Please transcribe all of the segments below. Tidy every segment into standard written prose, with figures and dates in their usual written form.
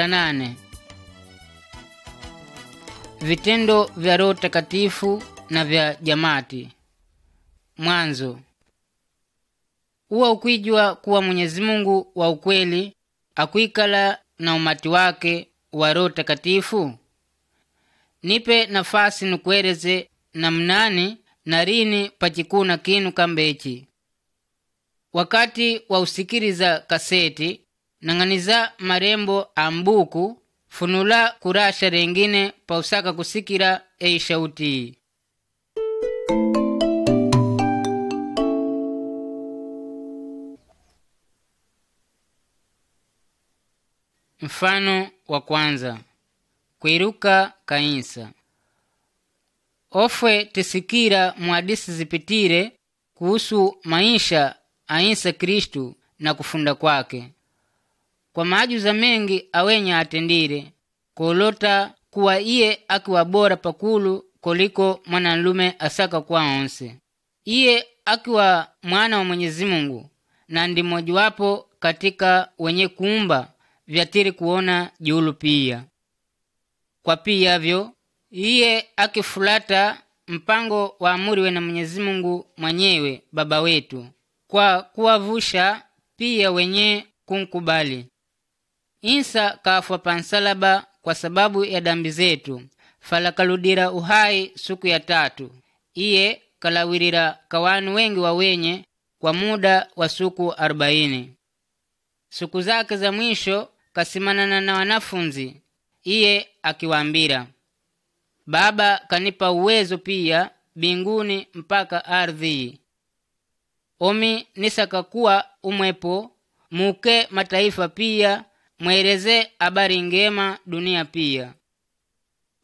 Sura 8. Vitendo vya Roho Takatifu na vya Jamati. Mwanzo. Uwa ukwijua kuwa Mwenyezi Mungu wa ukweli akuikala na umati wake wa Roho Takatifu? Nipe nafasi nukueleze namnani na rini pachikuna kinu kambechi. Wakati wa usikiriza kaseti, nang'aniza marembo ambuku funula kurasha rengine pa usaka kusikira shauti. Mfano wa kwanza. Kwiruka kainsa. Ofwe tisikira muadisi zipitire kuhusu maisha ainsa Kristu na kufunda kwake. Kwa majuza mengi awenya atendire, kolota kuwa iye akiwa bora pakulu koliko mwananlume asaka kwa onse. Iye akiwa mwana wa Mwenyezi Mungu na ndi mojawapo katika wenye kuumba vyatiri kuona julu pia. Kwa pia vyo, iye akifulata mpango wa amuriwe na Mwenyezi Mungu mwenyewe baba wetu, kwa kuwavusha pia wenye kunkubali. Insa kafwa pansalaba kwa sababu ya dambi zetu, falakaludira uhai siku ya 3. Iye kalawirira kawanu wengi wa wenye kwa muda wa siku 40. Siku zake za mwisho kasimanana na wanafunzi, iye akiwaambira, Baba kanipa uwezo pia binguni mpaka ardhi. Omi nisaka kuwa umwepo muke mataifa pia, mweleze habari ngema dunia pia.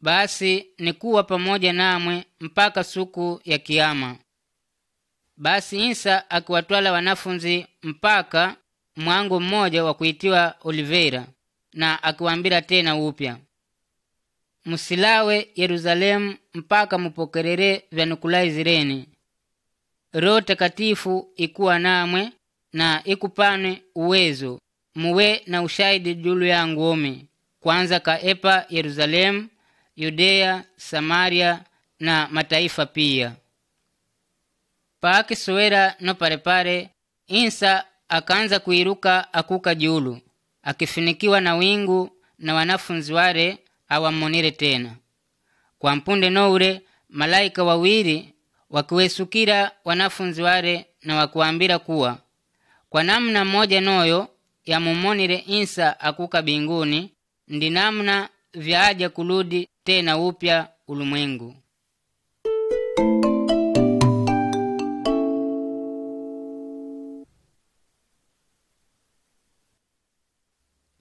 Basi nikuwa pamoja namwe mpaka siku ya Kiyama. Basi Insa akiwatwala wanafunzi mpaka mwango mmoja wa kuitiwa Oliveira, na akiwaambira tena upya, musilawe Yerusalemu mpaka mupokerere vyanukulai zireni. Roho Takatifu ikuwa namwe na ikupane uwezo, muwe na ushahidi julu yangu omi, kwanza kaepa Yerusalemu, Yudea, Samaria na mataifa pia. Paaki sowera no parepare, Insa akaanza kuiruka akuka julu, akifinikiwa na wingu na wanafunzi ware awamonire tena. Kwa mpunde noure, malaika wawili wakiwesukira wanafunzi ware na wakuambira kuwa, kwa namna moja noyo ya mumonire Insa akuka binguni, ndi namna vyaja kuludi tena upya ulimwengu.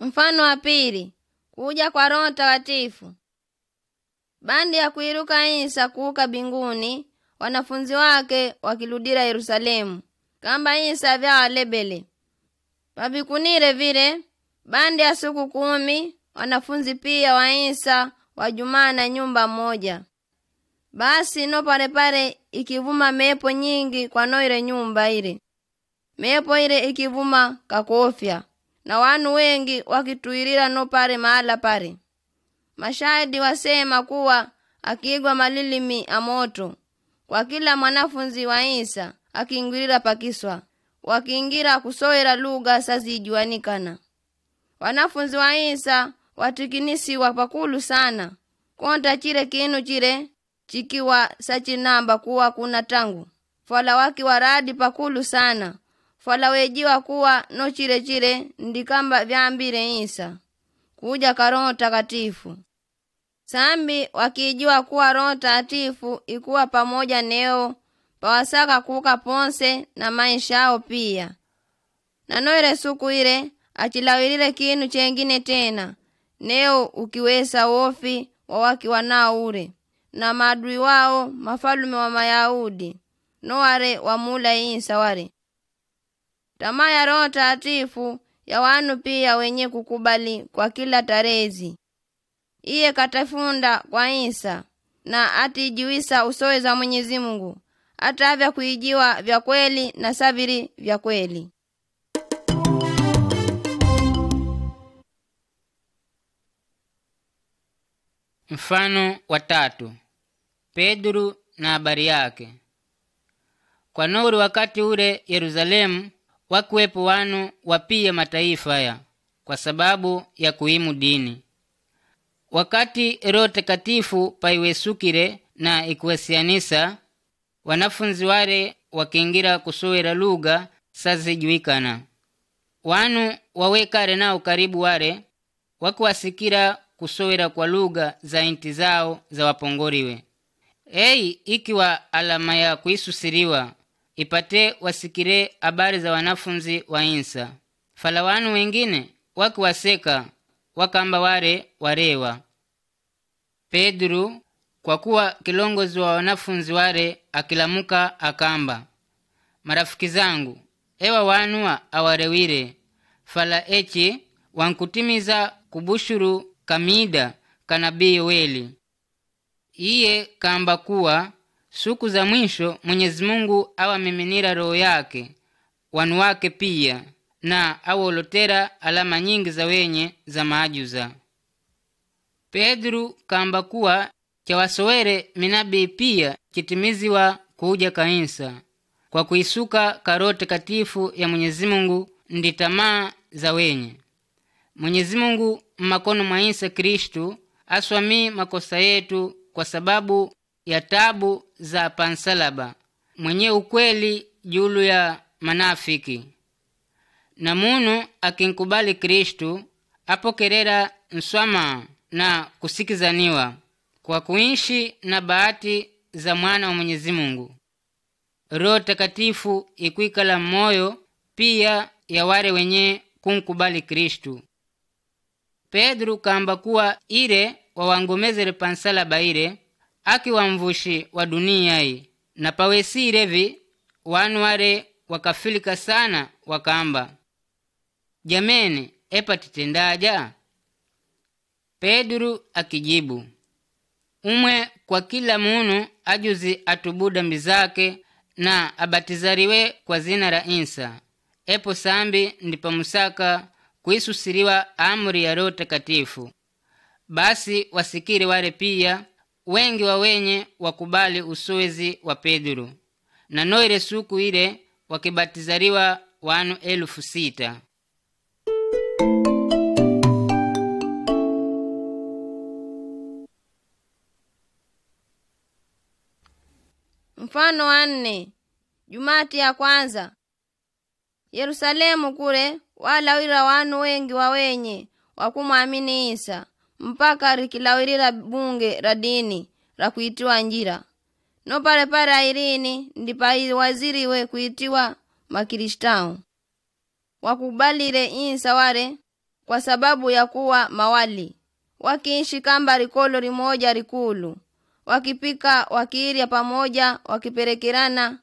Mfano wa pili. Kuja kwa Roho Takatifu. Bandi ya kuiruka Insa kuuka binguni, wanafunzi wake wakiludira Yerusalemu, kamba Insa vya walebele. Pavikunire vile, bandi ya siku 10, wanafunzi pia wa Insa wajumana nyumba moja. Basi no parepare ikivuma mepo nyingi kwa noire nyumba ile. Mepo ile ikivuma kakofya, na wanu wengi wakituirira no pare mahala pare. Mashahidi wasema kuwa akigwa malilimi amoto kwa kila mwanafunzi wa Insa akingirira pakiswa, wakiingira kusowera lugha sazijuanikana. Wanafunzi wa Insa watikinisiwa pakulu sana, konta chile kinu chile chikiwa sachinamba kuwa kuna tangu. Fala waki waradi pakulu sana, fala wejiwa kuwa no chile ndikamba vyambire Insa kuja ka Roho Takatifu. Sambi wakijua kuwa Roho Takatifu ikuwa pamoja neo, pawasaka kuka ponse na maisha yao pia. Na noire suku ile achilawirire kinu chengine tena, neo ukiwesa wofi wa waki wanao ure, na maadui wao mafalume wa Mayahudi no ware wamula Insa ware. Tamaa ya Roho Takatifu ya wanu pia wenye kukubali kwa kila tarezi. Iye katafunda kwa Insa na atijiwisa usowe za Mwenyezi Mungu, hata avya kuijiwa vya kweli na sabiri vya kweli. Mfano wa 3. Pedro na habari yake. Kwa nuri wakati ule Yerusalemu wakuwepo wanu wapia mataifa ya kwa sababu ya kuimu dini. Wakati Roho Takatifu paiwesukire na ikuwesianisa, wanafunzi wale wakingira kusowera lugha sazijuikana. Wanu wawekare nao karibu wale wakuwasikira kusowera kwa lugha za inti zao za wapongoriwe. Ikiwa alama ya kuisusiriwa ipate wasikire habari za wanafunzi wa insa. Fala wanu wengine wakiwaseka wakamba wale warewa. Pedro kwa kuwa kilongozi wa wanafunzi wale akilamuka akamba, marafiki zangu, ewa wanua awarewire, fala echi wankutimiza kubushuru kamida kanabii Yoeli. Iye kamba kuwa siku za mwisho Mwenyezi Mungu awamiminira roho yake wanu wake pia, na awolotera alama nyingi za wenye za maajuza. Pedro kamba kuwa chawasowere minabii pia chitimiziwa kuja kainsa, kwa kuisuka Roho Takatifu ya Mwenyezi Mungu ndi tamaa za wenye. Mwenyezi Mungu mmakono mwa Isa Kristu aswami makosa yetu kwa sababu ya tabu za pansalaba, mwenye ukweli julu ya manafiki. Na munu akinkubali Kristu apokerera nswama na kusikizaniwa kwa kuishi na bahati za mwana wa Mwenyezi Mungu. Roho Takatifu ikuikala moyo pia ya wale wenye kunkubali Kristu. Pedro kamba kuwa ile wawangomezere pansalaba ile aki wamvushi wa dunia hii, na pawesi ilevi wanu wale wakafilika sana wakamba, jameni epa titendaja? Pedro akijibu, umwe kwa kila munu ajuzi atubu dhambi zake na abatizariwe kwa zina la Isa, epo sambi ndipa musaka kuisusiriwa amri ya Roho Takatifu. Basi wasikire wale pia wengi wa wenye wakubali usowezi wa Pedro, na noire suku ile wakibatizariwa wanu 6,000. Mfano wa 4. Jumati ya kwanza. Yerusalemu kule walawira wanu wengi wa wenye wakumwamini Isa, mpaka rikilawirira bunge la dini la kuitiwa njira. No pale airini ndipa waziriwe kuitiwa makiristao. Wakubalire Isa wale kwa sababu ya kuwa mawali, wakiishi kamba rikolo rimoja rikulu, wakipika wakiiria pamoja, wakiperekerana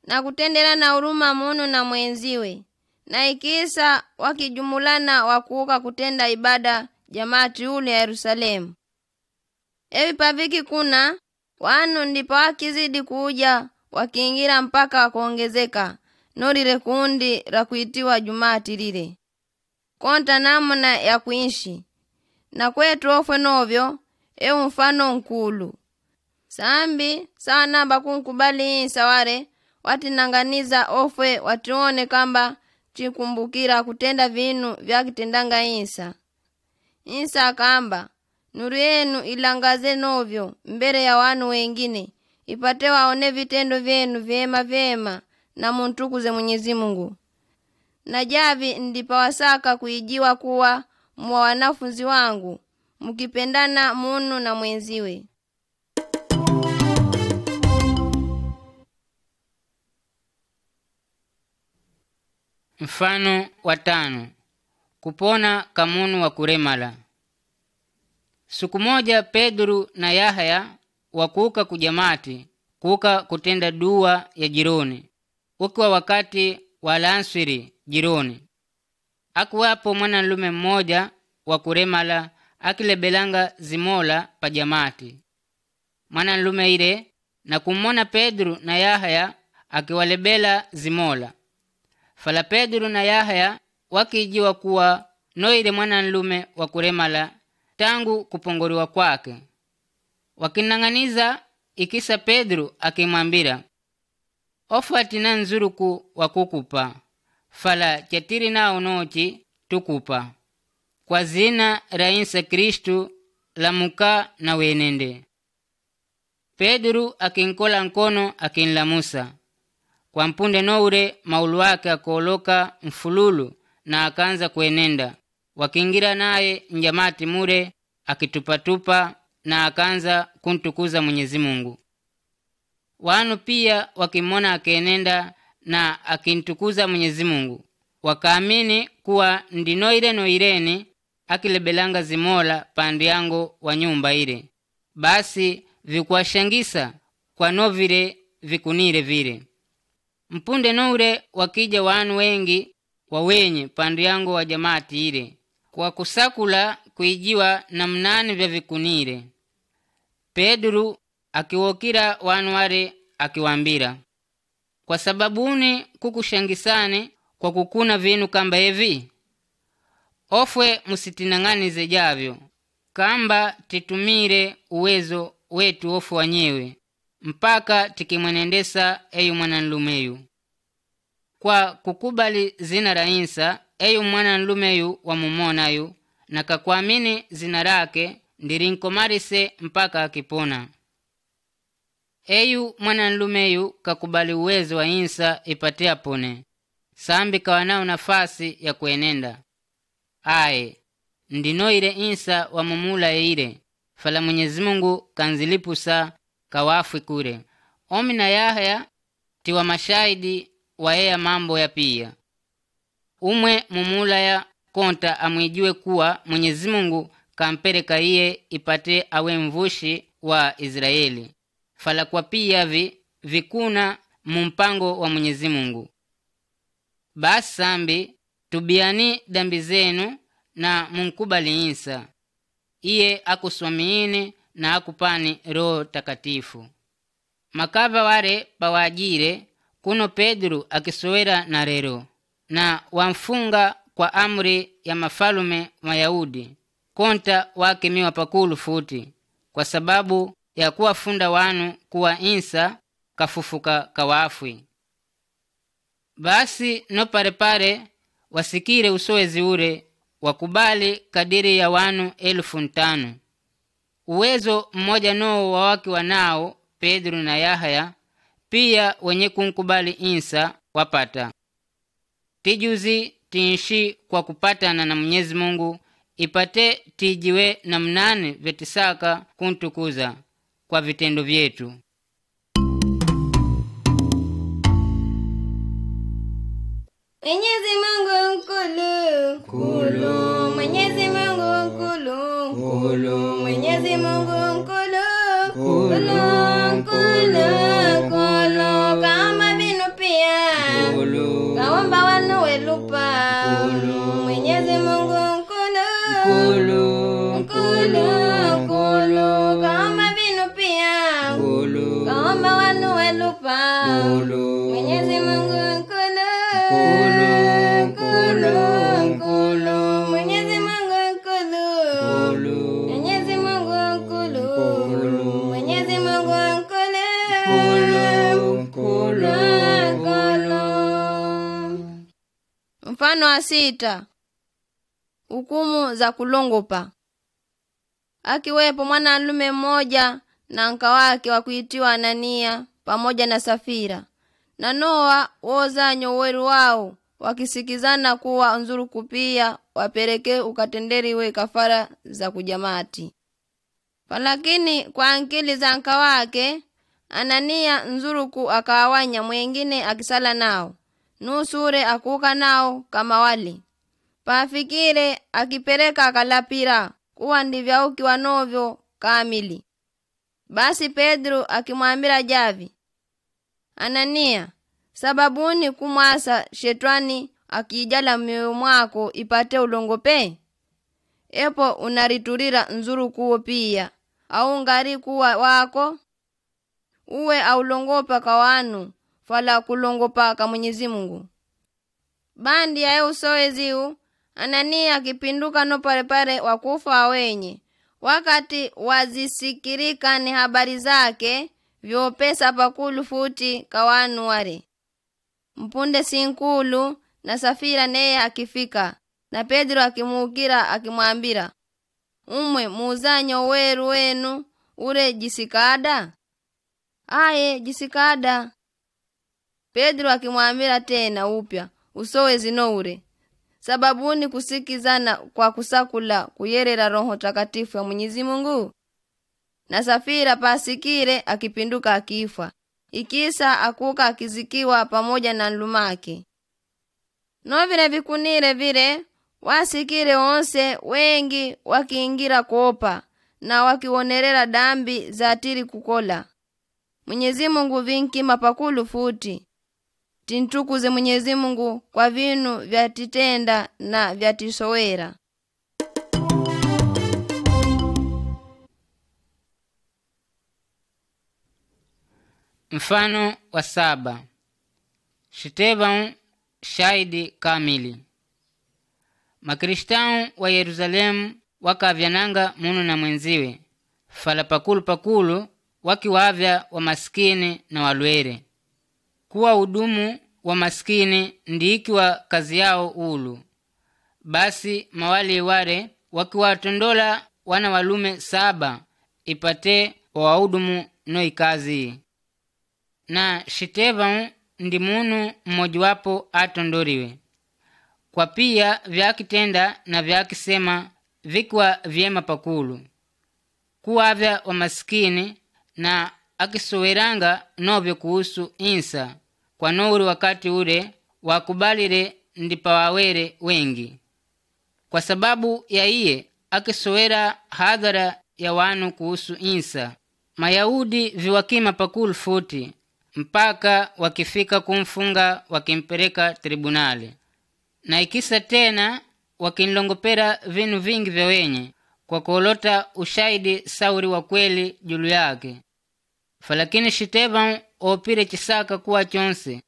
na kutenderana huruma munu na mwenziwe, na ikisa wakijumulana wakuuka kutenda ibada jamati ule ya Yerusalemu. Evi paviki kuna wanu ndipo wakizidi kuja wakiingira mpaka wakuongezeka norire kundi la kuitiwa jumati lile. Konta namna ya kuishi na kwetu ofwe novyo mfano nkulu. Sambi sawa namba kunkubali Isa wale watinanganiza ofwe watuone kamba chikumbukira kutenda vinu vyakitendanga Isa. Isa akamba, nuru yenu ilangaze novyo mbele ya wanu wengine, ipate waone vitendo vyenu vyema na muntukuze Mwenyezi Mungu. Na javi ndipa wasaka kuijiwa kuwa mwa wanafunzi wangu, mkipendana munu na mwenziwe. Mfano wa 5. Kupona kamunu wa kuremala. Siku moja Pedro na Yahya wakuuka kujamati, kuuka kutenda dua ya jironi, ukiwa wakati wa alansiri jironi. Akuwapo mwanalume mmoja wa kuremala akilebelanga zimola pa jamati. Mwanalume ile na kumona Pedro na Yahya akiwalebela zimola. Fala Pedro na Yahya wakijiwa kuwa noile mwanalume wa kuremala tangu kupongoriwa kwake, wakinang'aniza ikisa Pedro akimwambira, ofu atina nzuruku wakukupa, fala chatiri nao nochi tukupa. Kwa zina la Yesu Kristu lamuka na wenende. Pedro akinkola nkono akinlamusa. Kwa mpunde noure maulu wake akoloka mfululu na akaanza kuenenda. Wakingira naye njamati mure akitupatupa na akaanza kuntukuza Mwenyezi Mungu. Wanu pia wakimona akienenda na akintukuza Mwenyezi Mungu, wakaamini kuwa ndinoire noireni akilebelanga zimola pandi yango wa nyumba ile. Basi vikuashangisa kwa novire vikunire vile. Mpunde noure wakija wanu wengi wawenye pandi yango wa jamati ile, kwa kusakula kuijiwa na mnani vya vikunire. Pedro akiwokira wanu wale akiwambira, kwa sababuni kukushangisane kwa kukuna vinu kamba evi? Ofwe musitinang'anize javyo, kamba titumire uwezo wetu ofu wanyewe, mpaka tikimwenendesa eyu mwananlumeyu. Kwa kukubali zina la Isa eyu mwananlumeyu wa mumonayu, na kakuamini zina lake ndirinkomarise mpaka akipona. Eyu mwananlumeyu kakubali uwezo wa Isa ipate apone, sambi kawanao nafasi ya kuenenda. Ae, ndinoire Isa wa mumula eire, fala Mwenyezi Mungu kanzilipusa kawafu kure. Omi na Yahya tiwa mashahidi wa eya mambo ya pia. Umwe mumula ya konta amwijue kuwa Mwenyezi Mungu kampereka iye ipate awe mvushi wa Israeli. Fala kwa pia vikuna mumpango wa Mwenyezi Mungu. Basi sambi tubiani dambi zenu na munkubali Isa, iye akuswamiini na akupani Roho Takatifu. Makava ware pawajire kuno Pedro akisowera na rero, na wamfunga kwa amri ya mafalume Mayahudi, konta wake miwa pakulu futi, kwa sababu ya kuwafunda wanu kuwa Isa kafufuka kawafwi. Basi no parepare wasikire usowezi ure, wakubali kadiri ya wanu 5,000. Uwezo mmoja noo wa waki wanao Pedro na Yahya, pia wenye kunkubali Isa wapata. Tijuzi tinshi kwa kupatana na Mwenyezi Mungu, ipate tijiwe na mnani vetisaka kuntukuza kwa vitendo vyetu. Mwenyezi Mungu mkulu, Mwenyezi Mungu mkulu, Mwenyezi Mungu mkulu, kama vinu pia kaomba wanu welupa. Mwenyezi Mungu mkulu, kama vinu pia kaomba wanu welupa. Mwenyezi Mungu mkulu, Mwenyezi Mungu mkulu, Mwenyezi Mungu mkulu, Mwenyezi Mungu mkulu. Mfano wa 6. Hukumu za kulongopa. Akiwepo mwanalume mmoja na nka wake wa kuitiwa Anania pamoja na Safira, na Noa wozanyo weru wao, wakisikizana kuwa nzuruku pia wapeleke ukatenderiwe kafara za kujamati. Falakini kwa ankili za nka wake Anania nzuruku akawanya mwengine akisala nao, nusure akuka nao kama wali. Pafikire akipeleka akalapira kuwa ndivya uki wanovyo kamili. Basi Pedro akimwambira javi, Anania, sababuni kumwasa shetani akijala mioyo mwako ipate ulongope? Epo unariturira nzuru kuo pia, au ngari kuwa wako? Uwe aulongopa kawanu, fala kulongopa ka Mwenyezi Mungu. Bandi ya usoeziu, Anania akipinduka no pare wakufa wenye, wakati wazisikirika ni habari zake vyopesa pakulu futi kawanu ware. Mpunde sinkulu na Safira neye akifika, na Pedro akimuukira akimwambira, umwe muuzanyo weru wenu ure jisikada? Aye jisikada. Pedro akimwambira tena upya, usowe zino ure. Sababuni kusikizana kwa kusakula kuyerera Roho Takatifu ya Mwenyezi Mungu. Na Safira pasikire akipinduka akifa. Ikisa akuka akizikiwa pamoja na nlumake. No vile vikunire vile wasikire onse wengi wakiingira kopa na wakionerera dambi za atiri kukola. Mwenyezi Mungu vinkima pakulu futi. Tintukuze Mwenyezi Mungu kwa vinu vya titenda na vya tisowera. Mfano wa 7. Shitevanu shahidi kamili. Makristau wa Yerusalemu wakavyananga munu na mwenziwe, fala pakulu wakiwavya wa maskini na walwere. Kuwa udumu wa maskini ndiikiwa kazi yao ulu. Basi mawali ware wakiwatondola wana walume 7 ipate wa waudumu no ikazi. Na Shitevanu ndi munu mmojiwapo atondoriwe. Kwa pia vyakitenda na vyakisema vikwa vyema pakulu. Kuwavya wa maskini na akisoweranga novyo kuhusu insa, kwa nouri wakati ule wakubalire ndipa wawere wengi. Kwa sababu ya iye akisowera hadhara ya wanu kuhusu insa, Mayahudi viwakima pakulu futi, mpaka wakifika kumfunga wakimpereka tribunali. Na ikisa tena wakinlongopera vinu vingi vya wenye, kwa kuolota ushahidi sauri wa kweli julu yake. Falakini Shitevanu opire chisaka kuwa chonse,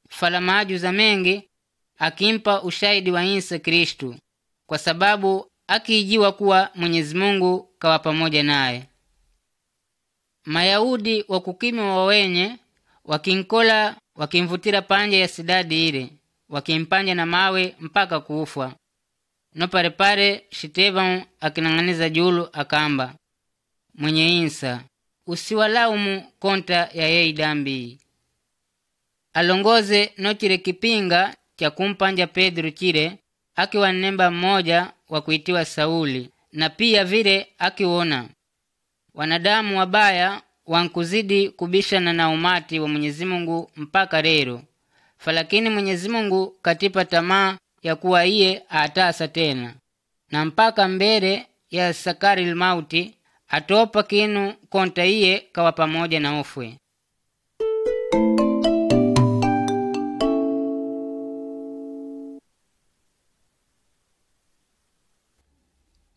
fala maajuza mengi akimpa ushahidi wa insa Kristu, kwa sababu akiijiwa kuwa Mwenyezi Mungu kawa pamoja naye. Mayahudi wakukimi wa wenye wakinkola wakimvutira panja ya sidadi ile, wakimpanja na mawe mpaka kuufwa. No parepare Shitevanu akinanganiza julu akamba, mwenye insa, usiwalaumu konta ya yei dambi. Alongoze no chile kipinga cha kumpanja Pedro chile, akiwa nemba mmoja wa kuitiwa Sauli, na pia vile akiwona wanadamu wabaya wankuzidi kubishana na umati wa Mwenyezi Mungu mpaka lero. Falakini Mwenyezi Mungu katipa tamaa ya kuwa iye atasa tena, na mpaka mbele ya sakari mauti atopa kinu konta iye kawa pamoja na ofwe.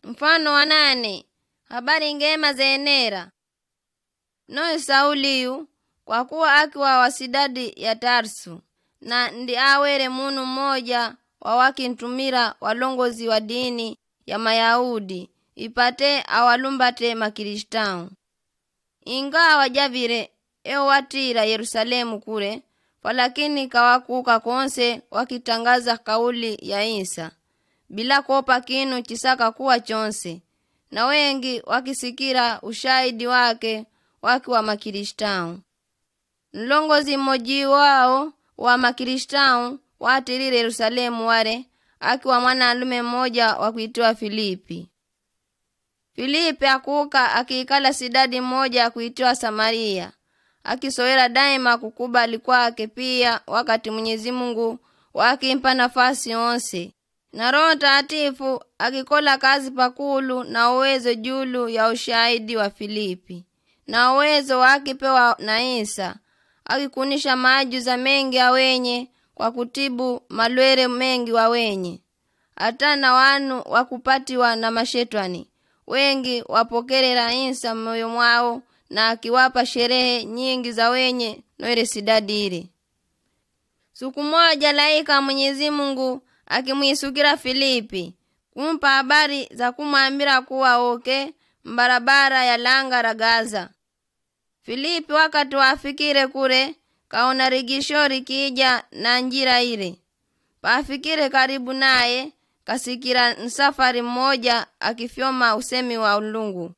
Mfano wa 8. Habari ngema zenera. Noe Sauliyu kwa kuwa akiwa wasidadi ya Tarsu, na ndi awere munu mmoja wa wakintumira walongozi wa dini ya Mayahudi ipate awalumbate Makristau. Ingawa wajavire watira Yerusalemu kule, falakini kawakuka konse wakitangaza kauli ya insa, bila kopa kinu chisaka kuwa chonse, na wengi wakisikira ushahidi wake waki wa Makristau. Nlongozi mmoji wao wa Makristau watirire Yerusalemu ware, akiwa mwanalume mmoja wa kuitiwa Filipi. Filipi akuka akiikala sidadi mmoja kuitiwa Samaria, akisowera daima kukubali kwake pia wakati Mwenyezi Mungu wakimpa nafasi onse. Na Roho Takatifu akikola kazi pakulu na uwezo julu ya ushahidi wa Filipi, na uwezo wakipewa na insa akikunisha maajuza mengi ya wenye kwa kutibu malwere mengi wa wenye. Hata na wanu wakupatiwa na mashetani wengi wapokerera insa moyo mwao, na akiwapa sherehe nyingi za wenye noere sidadire. Siku moja laika Mwenyezi Mungu akimwisukira Filipi kumpa habari za kumwambira kuwa mbarabara ya langa la Gaza. Filipi wakati wafikire kure kaona rigisho rikija na njira ile. Pafikire karibu naye kasikira nsafari mmoja akifyoma usemi wa ulungu.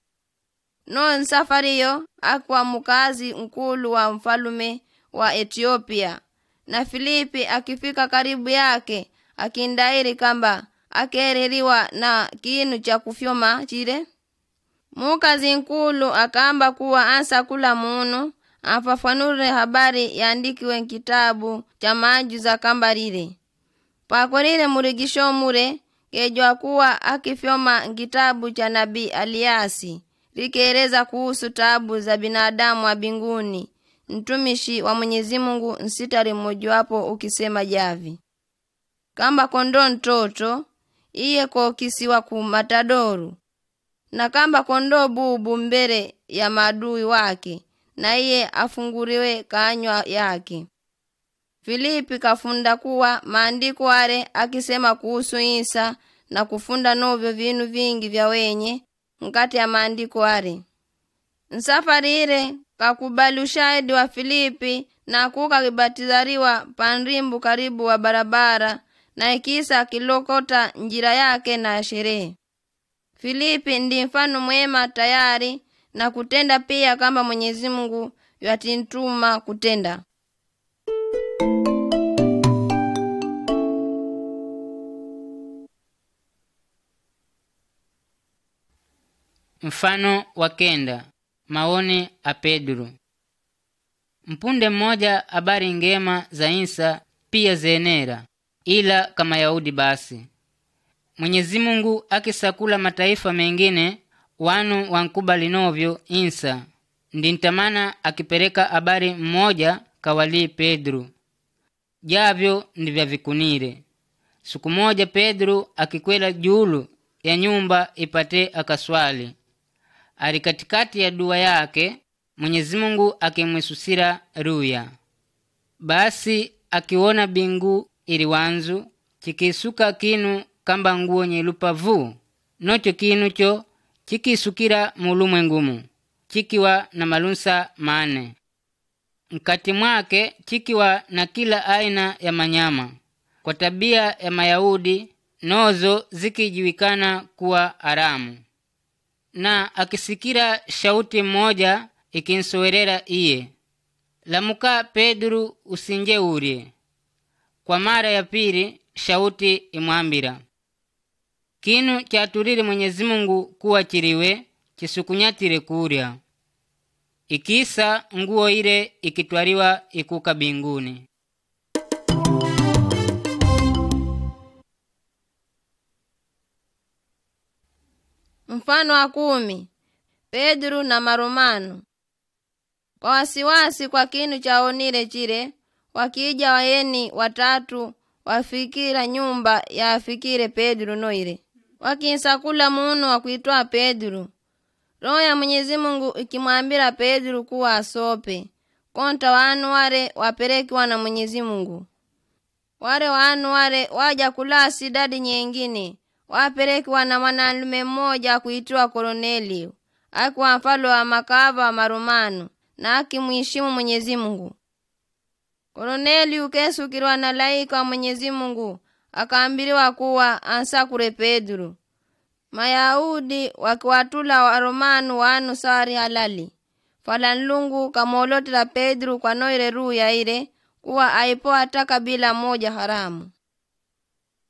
No nsafari yo akwa mukazi mkulu wa mfalume wa Ethiopia. Na Filipi akifika karibu yake akindairi kamba akereriwa na kinu cha kufyoma chile. Mukazi nkulu akamba kuwa ansa kula munu afafanure habari yaandikiwe kitabu cha maagizo kamba lile. Pakorire murigisho mure kejwa kuwa akifyoma kitabu cha nabii Eliasi likieleza kuhusu taabu za binadamu wa binguni. Mtumishi wa Mwenyezi Mungu nsitari mmojawapo ukisema javi kamba kondoo ntoto iye ko kisiwa ku Matadoru, na kamba kondoo bubu mbele ya maadui wake na iye afunguriwe kanywa yake. Filipi kafunda kuwa maandiko wale akisema kuhusu Isa na kufunda novyo vinu vingi vya wenye mkati ya maandiko wale. Nsafari ile kakubali ushahidi wa Filipi na kuka kibatizariwa panrimbu karibu wa barabara na ikisa kilokota njira yake na sherehe. Filipi ndi mfano mwema tayari na kutenda pia kama Mwenyezi Mungu yatintuma kutenda. Mfano wa kenda. Maoni a Pedro. Mpunde mmoja habari ngema za Isa pia zenera, ila kama Yahudi basi. Mwenyezi Mungu akisakula mataifa mengine wanu wankubali novyo Isa. Ndintamana akipereka habari mmoja kawali Pedro. Javyo ndivya vikunire. Siku moja Pedro akikwela julu ya nyumba ipate akaswali. Ali katikati ya dua yake Mwenyezi Mungu akimwesusira ruya. Basi akiona bingu ili wanzu chikisuka kinu kamba nguo nyelupavu. Nocho kinu cho chikisukira mulumwengumu chikiwa na malunsa 4. Mkati mwake chikiwa na kila aina ya manyama. Kwa tabia ya Mayahudi nozo zikijulikana kuwa haramu. Na akisikira shauti mmoja ikinsowerera iye. Lamuka Pedro usinje urie. Kwa mara ya pili shauti imwambira. Kinu chaturire Mwenyezi Mungu kuwa chiriwe chisukunyatire kurya. Ikisa nguo ile ikitwariwa ikuka binguni. Mfano wa 10. Pedro na Maromano. Kwa wasiwasi kwa kinu chaonire chile, wakija wayeni watatu wafikira nyumba ya afikire Pedro noire. Wakinsakula munu wa kuitwa Pedro. Roho ya Mwenyezi Mungu ikimwambira Pedro kuwa asope. Konta wanu wale waperekiwa na Mwenyezi Mungu. Wale wanu wale waja kulasi dadi nyengine. Waperekiwa na mwanalume mmoja kuitwa Kornelio. Akuwa mfalo wa makava wa Maromano na akimwishimu Mwenyezi Mungu. Kornelio kesukirwa na laika wa Mwenyezi Mungu akaambiriwa kuwa ansakure Pedro. Mayahudi wakiwatula wa Romano wanu sari halali. Falanlungu kamolotela Pedro kwa noire ruya ile kuwa aipo ataka bila moja haramu.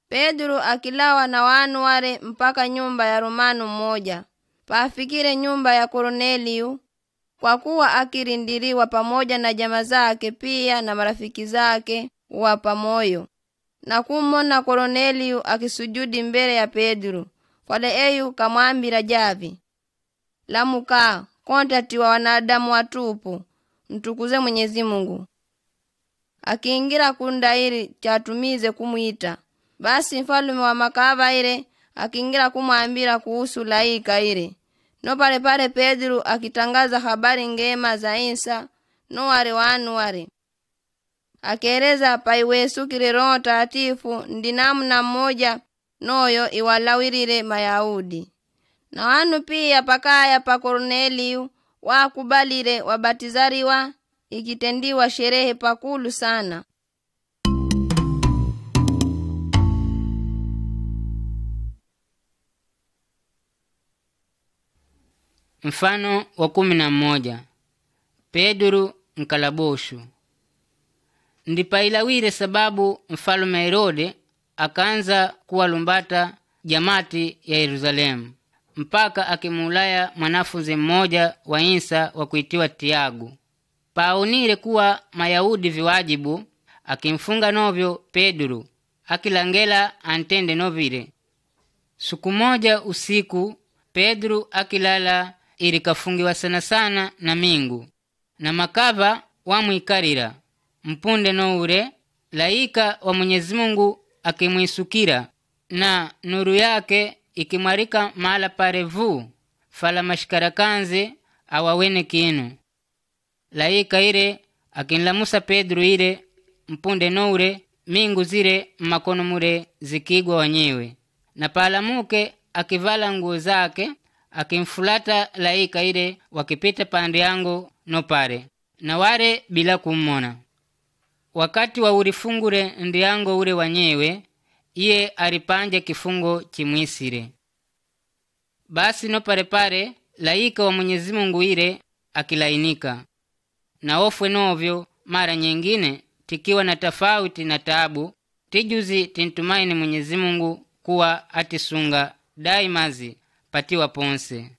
Pedro akilawa na wanu wale mpaka nyumba ya Romano mmoja. Paafikire nyumba ya Kornelio kwa kuwa akirindiriwa pamoja na jamaa zake pia na marafiki zake wa pamoyo. Na kumona Kornelio akisujudi mbele ya Pedro. Kwale eyu kamwambira javi. Lamuka kontati wa wanadamu watupu. Mtukuze Mwenyezi Mungu. Akiingira kundairi chatumize kumuita. Basi mfalume wa makava ile akiingira kumwambira kuhusu laika ile. No pale Pedro akitangaza habari ngema za Isa no wale wanu wale. Akereza paiwesu kile Roho Takatifu ndinamu na mmoja noyo iwalawirire Mayahudi. na wanu pia pakaya pa Korneliu wakubalire wabatizariwa, ikitendiwa sherehe pakulu sana. Mfano wa 11. Pedro mkalaboshu. Ndipailawire sababu mfalume Herode akaanza kuwalumbata jamati ya Yerusalemu, mpaka akimulaya mwanafunzi mmoja wa Insa wa kuitiwa Tiago. Paonire kuwa Mayahudi viwajibu, akimfunga novyo Pedro, akilangela antende novile. Siku moja usiku, Pedro akilala irikafungiwa sana sana na mingu, na makava wamwikarira. Mpunde noure, laika wa Mwenyezi Mungu akimwisukira, na nuru yake ikimwarika mahala parevu, fala mashikarakanze awawene kinu. Laika ire akinlamusa Pedro ire, mpunde noure, mingu zire makono mure zikigwa wanyewe. Na palamuke akivala nguo zake, akimfulata laika ire wakipita pande yangu no pare, na ware bila kumona. Wakati wa urifungure ndiango ure wanyewe, iye aripanje kifungo chimwisire. Basi no pare laika wa Mwenyezi Mungu ire akilainika, na ofwe novyo mara nyingine tikiwa na tofauti na taabu, tijuzi tintumaini Mwenyezi Mungu kuwa atisunga daimazi patiwa ponse.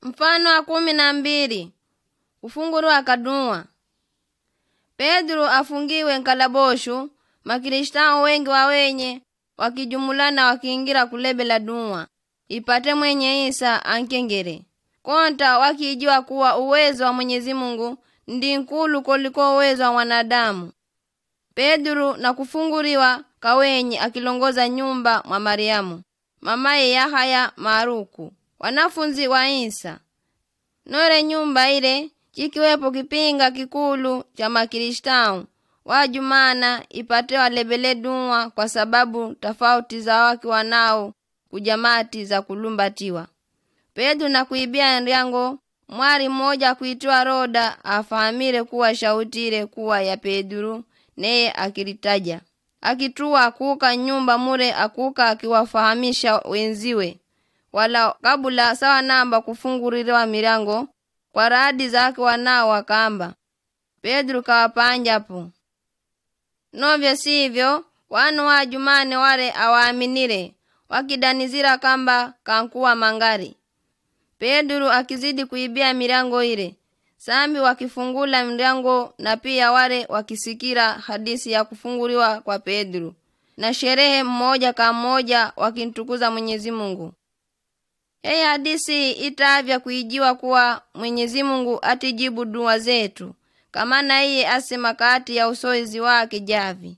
Mfano wa 12. Kufungurwa akadunwa. Pedro afungiwe nkalaboshu, makiristao wengi wawenye wakijumulana wakiingira kulebela dunwa, ipate mwenye Isa ankengere. Konta wakijua kuwa uwezo wa Mwenyezi Mungu ndi nkulu kuliko uwezo wa wanadamu. Pedro na kufunguriwa kawenye akilongoza nyumba mwa Mariamu, mamaye Yahaya Maruku, wanafunzi wa Isa. Nore nyumba ile chikiwepo kipinga kikulu cha makiristau wajumana ipate walebele dunwa, kwa sababu tofauti za waki wanao kujamati za kulumbatiwa. Pedro na kuibia ndiango mwari mmoja kuitwa Roda afahamire kuwa shautire kuwa ya Pedro, neye akilitaja. Akitua akuka nyumba mure akuka akiwafahamisha wenziwe, wala kabula sawa namba kufunguririwa mirango kwa radi zake wanao wakamba. Pedro kawapanjapo. Novyo sivyo, wanu wajumane wale awaaminire, wakidanizira kamba kankuwa mangari. Pedro akizidi kuibia mirango ile, sambi wakifungula mirango, na pia wale wakisikira hadisi ya kufunguriwa kwa Pedro, na sherehe mmoja kama mmoja wakintukuza Mwenyezi Mungu. Hei hadisi itavya kuijiwa kuwa Mwenyezi Mungu atijibu dua zetu, kama na iye asema kati ya usoezi wake javi.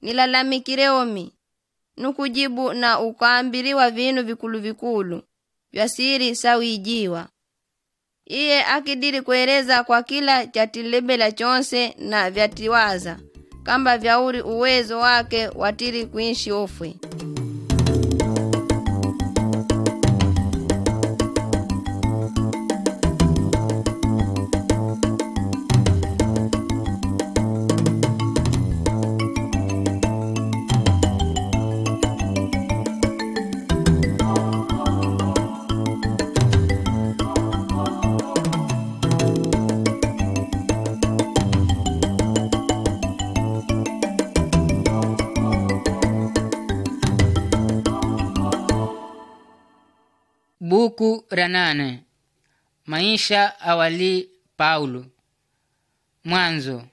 Nilalamikireomi, nukujibu na ukaambiriwa vinu vikulu vikulu, vya siri sawijiwa. Iye akidiri kueleza kwa kila chatilebela chonse na vyatiwaza, kamba vyauri uwezo wake watiri kuishi ofwe. Buku la 8. Maisha awali Paulo. Mwanzo.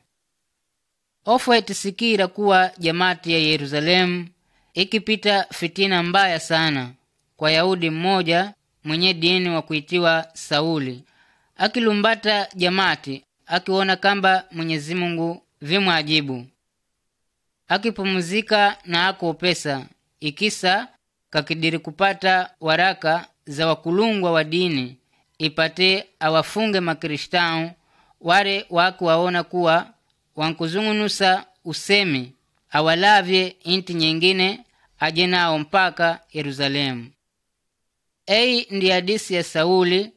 Ofwe tisikira kuwa jamati ya Yerusalemu ikipita fitina mbaya sana kwa Yahudi mmoja mwenye dini wa kuitiwa Sauli, akilumbata jamati akiona kamba Mwenyezi Mungu vimwajibu. Akipumzika na ako pesa, ikisa kakidiri kupata waraka za wakulungwa wa dini ipate awafunge makristau ware wakuwaona kuwa wankuzung'unusa usemi awalavye inti nyingine aje nao mpaka Yerusalemu. Ei ndi hadisi ya Sauli.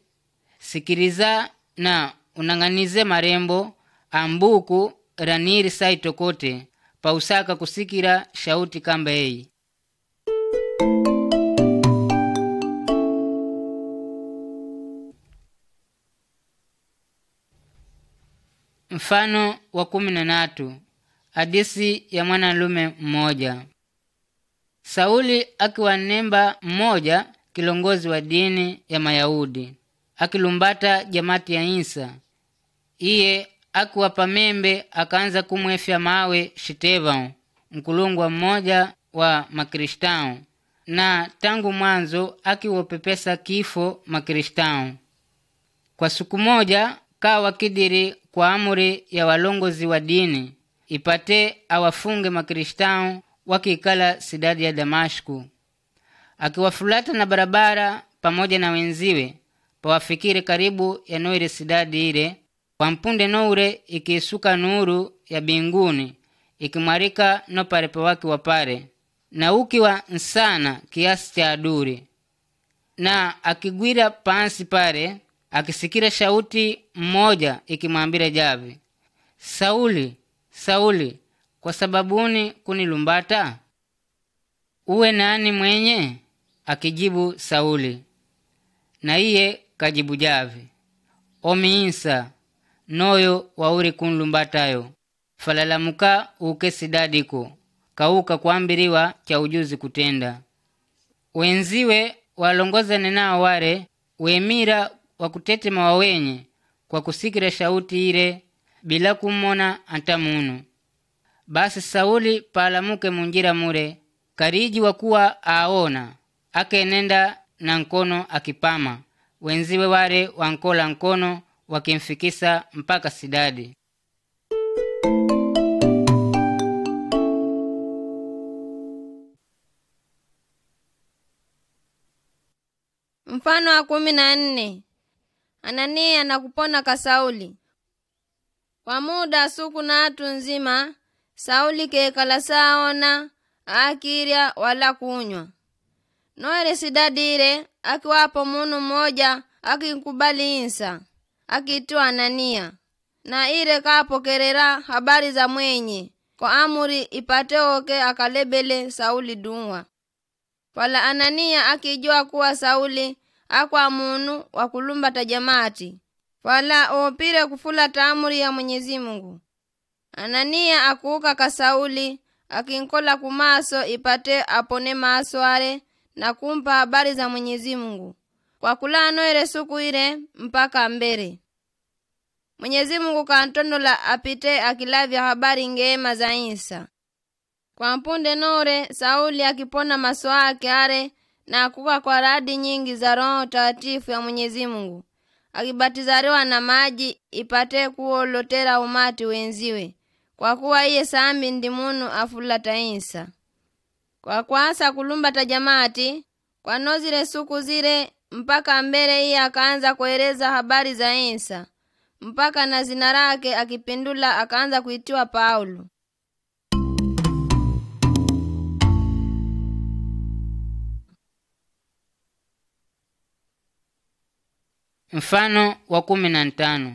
Sikiriza na unang'anize marembo ambuku raniri saitokote pausaka kusikira shauti kamba ei. Mfano wa 13. Hadisi ya mwanalume mmoja. Sauli akiwa nemba mmoja kilongozi wa dini ya Mayahudi, akilumbata jamati ya insa. Iye akiwapa membe akaanza kumwefya mawe Shitevao, mkulungwa mmoja wa Makristao, na tangu mwanzo akiwopepesa kifo Makristao. Kwa siku moja kawa kidiri kwa amuri ya walongozi wa dini ipate awafunge Makristao wakikala sidadi ya Damashku. Akiwafulata na barabara pamoja na wenziwe pawafikire karibu ya noire sidadi ile, kwa mpunde noure ikisuka nuru ya binguni ikimwarika no parepe wake wapare na ukiwa nsana kiasi cha aduri. Na akigwira pansi pare akisikira shauti mmoja ikimwambira javi, Sauli, Sauli, kwa sababuni kunilumbata? Uwe nani mwenye? Akijibu Sauli. Na iye kajibu javi, omiinsa, noyo wauri kunlumbatayo, falalamuka uke sidadiko, kauka kuambiriwa cha ujuzi kutenda. Wenziwe walongoza nenao ware, wemira wakutetema wawenye kwa kusikira shauti ile bila kumona antamunu. Basi Sauli palamuke munjira mure, kariji wakuwa aona, akenenda na nkono akipama, wenziwe ware wankola nkono wakimfikisa mpaka sidadi. Mfano wa 14. Anania na kupona ka Sauli. Kwa muda suku na atu nzima, Sauli kekala saona, akirya wala kunywa. Noere sidadi ile, akiwapo munu mmoja, akinkubali insa, akitua Anania. Na ile kapokerera habari za mwenye, kwa amuri ipateoke akalebele Sauli dunwa. Wala Anania akijua kuwa Sauli akwa munu wakulumbata jamati, wala opire kufulata amuri ya Mwenyezi Mungu. Anania akuuka ka Sauli, akinkola kumaso ipate apone maso ale na kumpa habari za Mwenyezi Mungu. Kwa kula noere suku ile mpaka mbere. Mwenyezi Mungu kantondola apite akilavya habari ngema za insa. Kwa mpunde nore Sauli akipona maso ake ale na akuka kwa radi nyingi za Roho Takatifu ya Mwenyezi Mungu, akibatizariwa na maji ipate kuolotera umati wenziwe, kwa kuwa iye sambi ndi munu afulata insa. Kwa kuanza kulumbata jamati, kwa nozile suku zile mpaka mbele iye akaanza kueleza habari za insa, mpaka na zina lake akipindula akaanza kuitiwa Paulo. Mfano wa 15.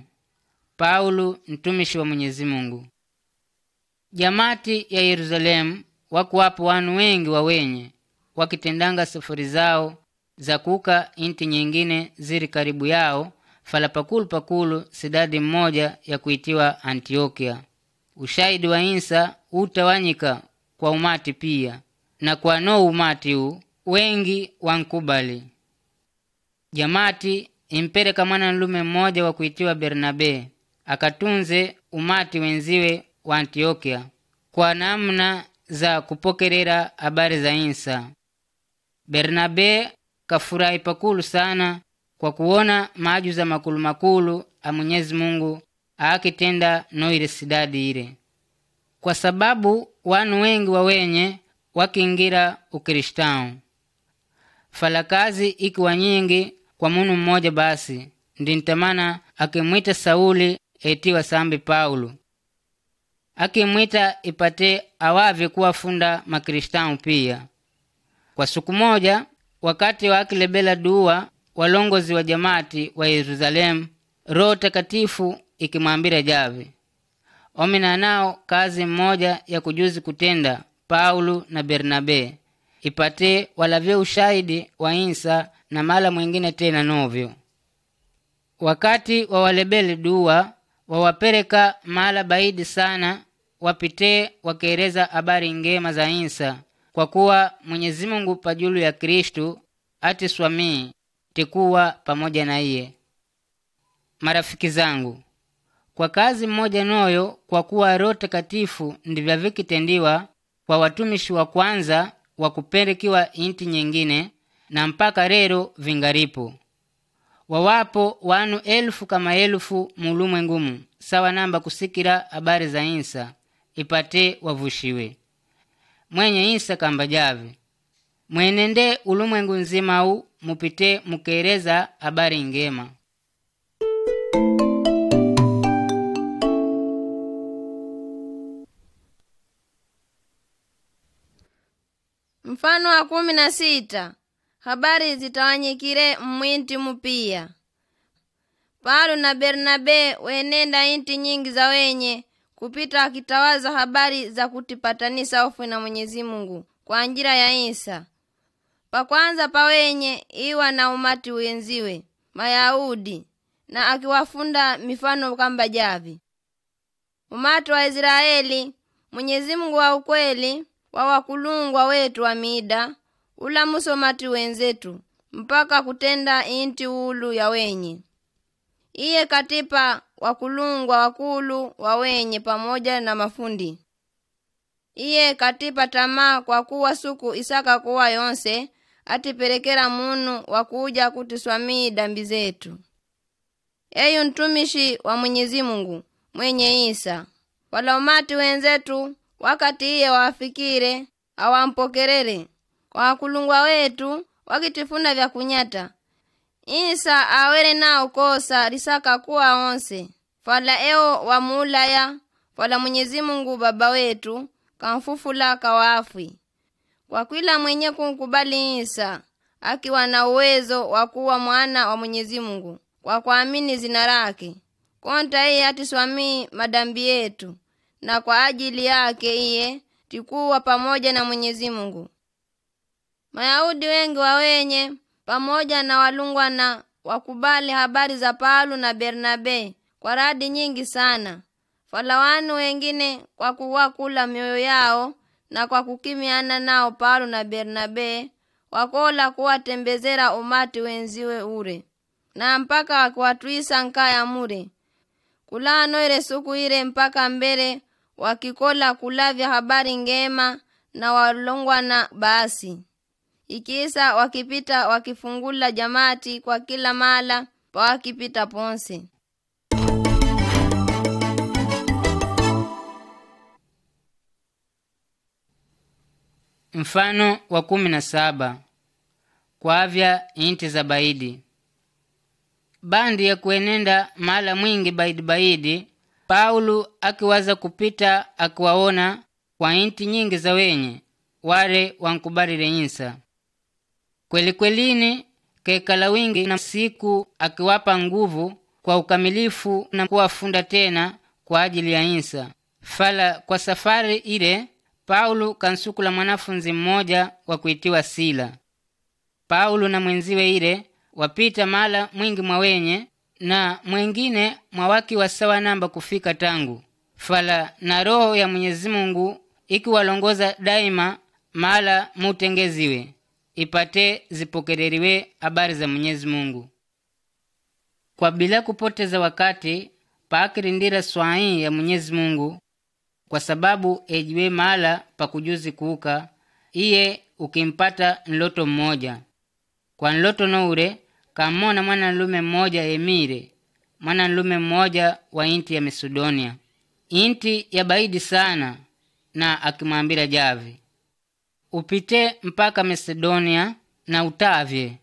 Paulo mtumishi wa Mwenyezi Mungu. Jamati ya Yerusalemu wakuwapo wanu wengi wawenye, wakitendanga safari zao za kuka inti nyingine ziri karibu yao, fala pakulu sidadi mmoja ya kuitiwa Antiokia. Ushahidi wa insa utawanyika kwa umati pia, na kwa no umati huu wengi wankubali. Jamati impereka mwanalume mmoja wa kuitiwa Bernabe, akatunze umati wenziwe wa Antiokia kwa namna za kupokerera habari za insa. Bernabe kafurahi pakulu sana kwa kuona maajuza makulu a Mwenyezi Mungu akitenda noire sidadi ile, kwa sababu wanu wengi wawenye wakiingira Ukristao. Falakazi ikiwa nyingi kwa munu mmoja, basi ndintamana akimwita Sauli etiwa sambi Paulo, akimwita ipate awavye kuwafunda makristau pia. Kwa siku moja, wakati wakilebela dua walongozi wa jamati wa Yerusalemu, Roho Takatifu ikimwambira javi omina nao kazi mmoja ya kujuzi kutenda Paulo na Bernabe, ipate walavye ushahidi wa insa na mala mwingine tena novyo. Wakati wawalebele dua wawapereka mala baidi sana, wapite wakereza habari ngema za insa, kwa kuwa Mwenyezi Mungu pajulu ya Kristu ati swamii tikuwa pamoja na iye. Marafiki zangu, kwa kazi mmoja noyo, kwa kuwa Roho Takatifu ndivyo vikitendiwa kwa watumishi wa kwanza wa kupelekiwa inti nyingine, na mpaka rero vingaripo. Wawapo wanu 1000 kama 1000 mulumwengumu, sawa namba kusikira habari za insa, ipate wavushiwe. Mwenye insa kamba javi, mwenende ulumwengu nzima huu, mupite mukereza habari ngema. Mfano wa 16. Habari zitawanyikire mwinti mupia. Paulo na Bernabe wenenda inti nyingi za wenye kupita akitawaza habari za kutipatanisa hofu na Mwenyezi Mungu kwa njira ya insa. Pa kwanza pa wenye iwa na umati wenziwe Mayahudi, na akiwafunda mifano kamba javi. Umati wa Israeli, Mwenyezi Mungu wa ukweli, wa wakulungwa wetu wa mida, ula musomati wenzetu, mpaka kutenda inti ulu ya wenye. Iye katipa wakulungwa wakulu wa wenye pamoja na mafundi. Iye katipa tamaa kwa kuwa suku isaka kuwa yonse, atiperekera munu wakuja kutiswamii dambi zetu. Eyu ntumishi wa Mwenyezi Mungu mwenye Isa, wala umati wenzetu wakati iye wafikire awampokerere kwa wakulungwa wetu wakitifunda vya kunyata. Isa awere nao kosa risaka kuwa onse, fala eo wa muulaya, fala Mwenyezi Mungu baba wetu kamfufula kawafwi. Kwa kwila mwenye kumkubali Isa, akiwa na uwezo wa kuwa mwana wa Mwenyezi Mungu, kwa kuamini zina lake, konta iye atiswamii madambi yetu, na kwa ajili yake iye tikuwa pamoja na Mwenyezi Mungu. Mayahudi wengi wa wenye pamoja na walungwana wakubali habari za Paulo na Bernabe kwa radi nyingi sana. Falawanu wengine kwa kuwakula mioyo yao na kwa kukimiana nao Paulo na Bernabe, wakola kuwatembezera umati wenziwe ure, na mpaka wakuwatuisa nkaya mure. Kulano ile suku ile mpaka mbele wakikola kulavya habari ngema na walongwana basi. Ikisa wakipita wakifungula jamati kwa kila mala pa wakipita ponse. Mfano wa 17. Kwavya inti za baidi. Bandi ya kuenenda mala mwingi baidi, Paulo akiwaza kupita akiwaona kwa inti nyingi za wenye ware wankubarire insa. Kwelikwelini kekala wingi na siku akiwapa nguvu kwa ukamilifu na kuwafunda tena kwa ajili ya insa. Fala kwa safari ile Paulo kansukula mwanafunzi mmoja wa kuitiwa Sila. Paulo na mwenziwe ile wapita mala mwingi mwa wenye na mwengine mwawaki wa sawa namba kufika tangu. Fala na Roho ya Mwenyezi Mungu ikiwalongoza daima mala mutengeziwe, ipate zipokereriwe habari za Mwenyezi Mungu. Kwa bila kupoteza wakati pakirindira swai ya Mwenyezi Mungu, kwa sababu ejiwe mala pakujuzi kuuka, iye ukimpata nloto mmoja. Kwa nloto noure kamona mwana nlume mmoja Emire, mwana nlume mmoja wa inti ya Macedonia, inti ya baidi sana, na akimwambira javi, upite mpaka Macedonia na utavye.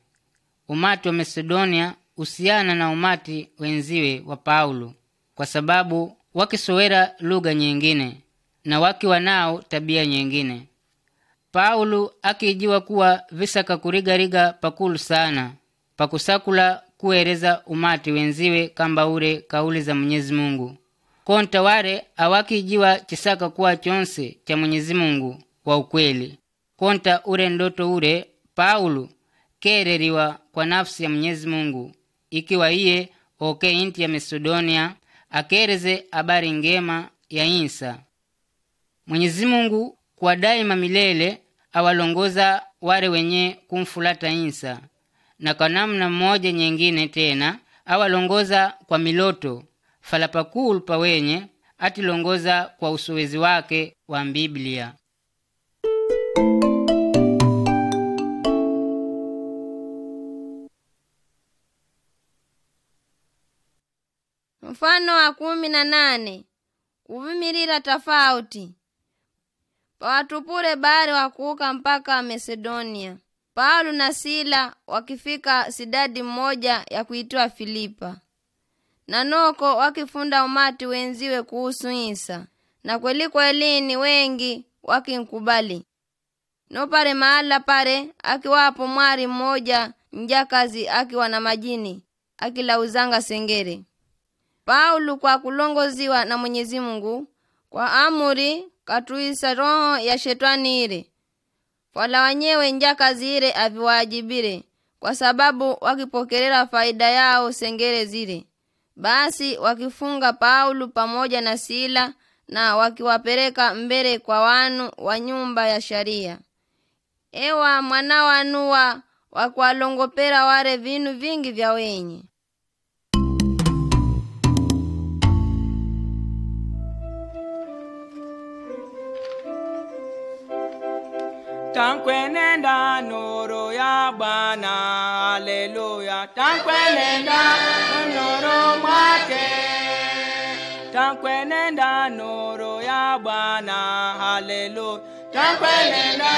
Umati wa Macedonia usiana na umati wenziwe wa Paulo, kwa sababu wakisowera lugha nyingine na wakiwa nao tabia nyingine. Paulo akijiwa kuwa visaka kurigariga pakulu sana pakusakula kuereza umati wenziwe kamba ure kauli za Mwenyezi Mungu. Konta ware awakijiwa chisaka kuwa chonse cha Mwenyezi Mungu wa ukweli. Konta ure ndoto ure Paulo kereriwa kwa nafsi ya Mwenyezi Mungu, ikiwa iye oke inti ya Macedonia akereze habari ngema ya Insa. Mwenyezi Mungu kwa daima milele awalongoza ware wenye kumfulata Insa, na kwa namna mmoja nyingine tena awalongoza kwa miloto falapakulu pa wenye atilongoza kwa usowezi wake wa Biblia. Mfano wa 18. Kuvumirira tofauti. Pawatupure bahari wakuuka mpaka Macedonia. Paulo na Sila wakifika sidadi mmoja ya kuitwa Filipa. Na noko wakifunda umati wenziwe kuhusu Insa, na kweli wengi wakinkubali. No pare mahala pare akiwapo mwari mmoja njakazi akiwa na majini akilauzanga sengere. Paulo kwa kulongoziwa na Mwenyezi Mungu kwa amuri katuisa roho ya shetani ile. Wala wanyewe njakazi ile aviwajibire kwa sababu wakipokelera faida yao sengere zile. Basi wakifunga Paulo pamoja na Sila na wakiwapeleka mbele kwa wanu wa nyumba ya sharia. Ewa mwana wanua wakualongopera ware vinu vingi vya wenye. Tankwenenda nuru ya Bwana, haleluya. Tankwenenda nuru mwake. Tankwenenda nuru ya Bwana, haleluya. Tankwenenda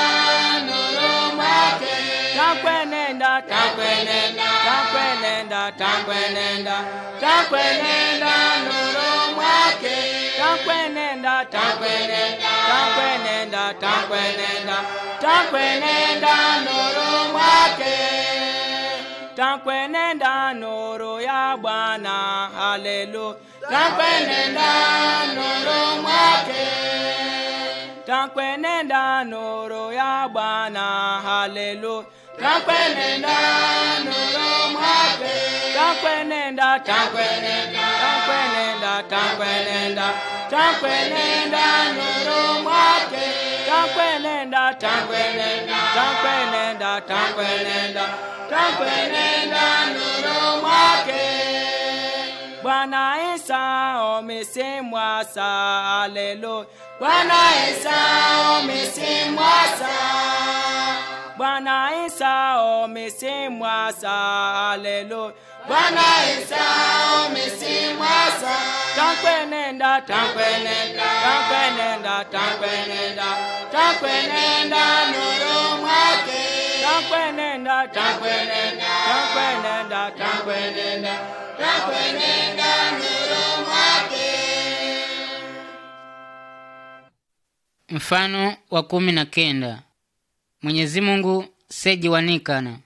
nuru mwake. Tankwenenda, tankwenenda, tankwenenda, tankwenenda, tankwenenda nuru mwake. Tankwenenda, tankwenenda, tankwenenda, tankwenenda, tankwenenda nuru mwake. Tankwenenda nuru ya Bwana, haleluya. Tankwenenda nuru mwake. Tankwenenda nuru ya Bwana, haleluya. Tankwenenda nuru mwake. Tankwenenda, tankwenenda, tankwenenda, tankwenenda, tankwenenda nuru mwake. Tankwenenda, tankwenenda, tankwenenda, tankwenenda, tankwenenda nuru mwake. Bwana Isa omesemwa sa, haleluya. Bwana Isa omesemwa sa. Bwana Isa omesemwa sa, haleluya. Bwana Isa omesemwa sa. Tankwenenda, tankwenenda, tankwenenda, tankwenenda, tankwenenda nuru mwake. Tankwenenda, tankwenenda, tankwenenda, tankwenenda, tankwenenda nuru mwake. Mfano wa 19. Mwenyezi Mungu sejiwanikana.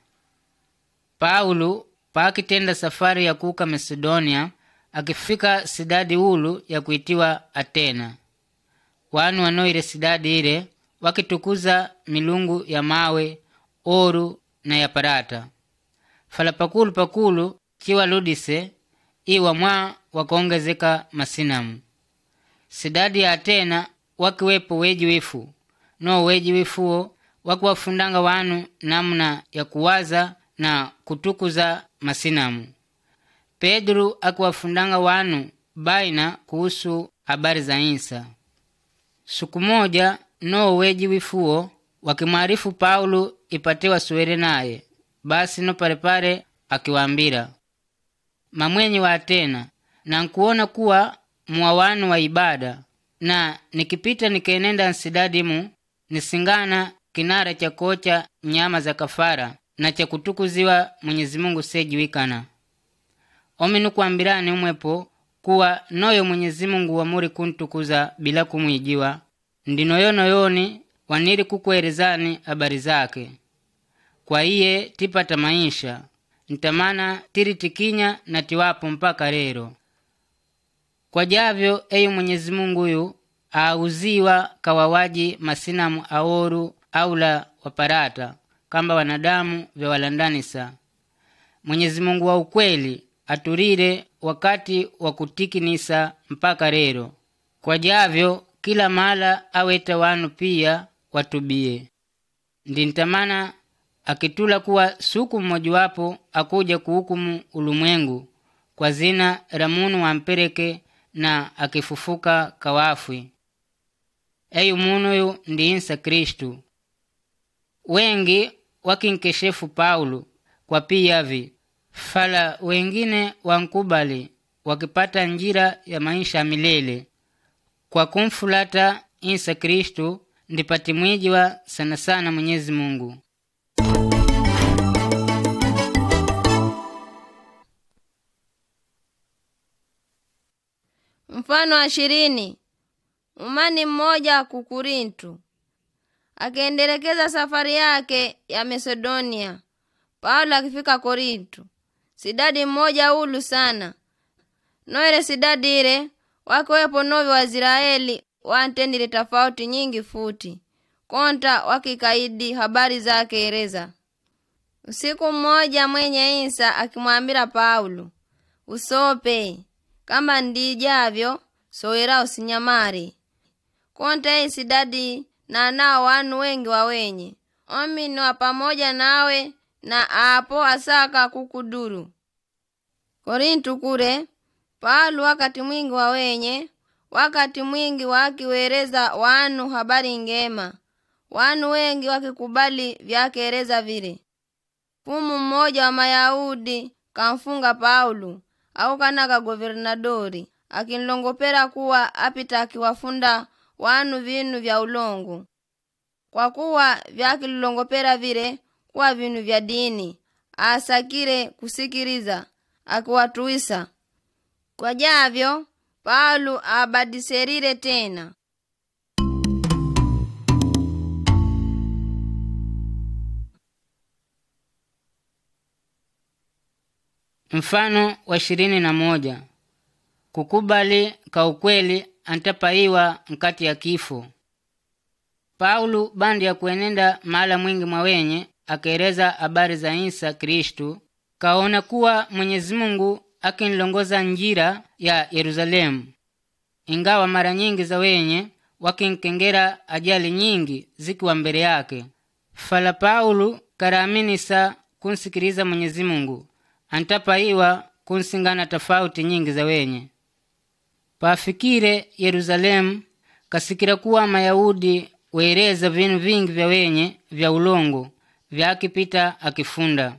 Paulo pakitenda safari ya kuka Macedonia akifika sidadi ulu ya kuitiwa Atena. Wanu wanoire sidadi ile wakitukuza milungu ya mawe, oru na ya parata. Falapakulu pakulu chiwa ludise iwa mwa wakaongezeka masinamu. Sidadi ya Atena wakiwepo weji wifu, no weji wifuo wakiwafundanga wanu namna ya kuwaza na kutukuza masinamu. Pedro akiwafundanga wanu baina kuhusu habari za Insa. Siku moja no weji wifuo wakimarifu Paulo ipatewa suwere naye. Basi no parepare akiwaambira, mamwenyi wa Atena, na nkuona kuwa muwawanu wa ibada, na nikipita nikaenenda nsidadimu nisingana kinara cha kocha nyama za kafara na cha kutukuziwa Mwenyezi Mungu sejiwikana. Omi nukuambirani umwepo kuwa noyo Mwenyezi Mungu wamuri kuntukuza bila kumwijiwa, ndinoyonoyoni waniri kukuerezani habari zake. Kwa iye tipata maisha, ntamana tiri tikinya na tiwapo mpaka rero. Kwa javyo eyu Mwenyezi Mungu yu auziwa kawawaji masinamu aoru aula waparata kamba wanadamu vya walandanisa. Mwenyezi Mungu wa ukweli aturire wakati wa kutikinisa mpaka rero. Kwa javyo kila mala aweta wanu pia watubie. Ndintamana akitula kuwa suku mmojawapo akuja kuhukumu ulimwengu kwa zina ramunu wampereke na akifufuka kawafwi. Eyu munuyu ndi Isa Kristu. Wengi wakinkeshefu Paulo kwa piyavi, fala wengine wankubali wakipata njira ya maisha milele. Kwa kumfulata Isa Kristu ndipati mwijiwa sana sana Mwenyezi Mungu. Mfano wa 20. Umani mmoja kukurintu akaendelekeza safari yake ya Macedonia. Paulo akifika Korinto, sidadi mmoja ulu sana. Noere sidadi ile wakiwepo novi wa Israeli wantendile tofauti nyingi futi. Konta wakikaidi habari zake ereza. Usiku mmoja mwenye Isa akimwambira Paulo, usope, kama ndijavyo soera usinyamari. Konta isidadi na nao wanu wengi wawenye. Omi ni wa pamoja nawe na apo asaka kukuduru. Korinto kure, Paulo wakati mwingi wawenye, wakati mwingi wakiwereza wanu habari ngema. Wanu wengi wakikubali vyakereza vile. Fumu mmoja wa Mayahudi kamfunga Paulo, au kanaka governadori, akinlongopera kuwa apita akiwafunda wanu vinu vya ulongo. Kwa kuwa vyakilongopera vile kuwa vinu vya dini, asakire kusikiriza, akiwatuisa. Kwa javyo, Paulo abadiserire tena. Mfano wa 21. Kukubali ka ukweli antapaiwa nkati ya kifo. Paulo bandi ya kuenenda mahala mwingi mwawenye akaeleza habari za Isa Kristu, kaona kuwa Mwenyezi Mungu akinlongoza njira ya Yerusalemu. Ingawa mara nyingi za wenye wakinkengera ajali nyingi zikiwa mbele yake. Fala Paulo karaaminisa kunsikiriza Mwenyezi Mungu, antapaiwa kunsingana tofauti nyingi za wenye. Pafikire Yerusalemu kasikira kuwa Mayahudi weereza vinu vingi vya wenye vya ulongo vyakipita akifunda.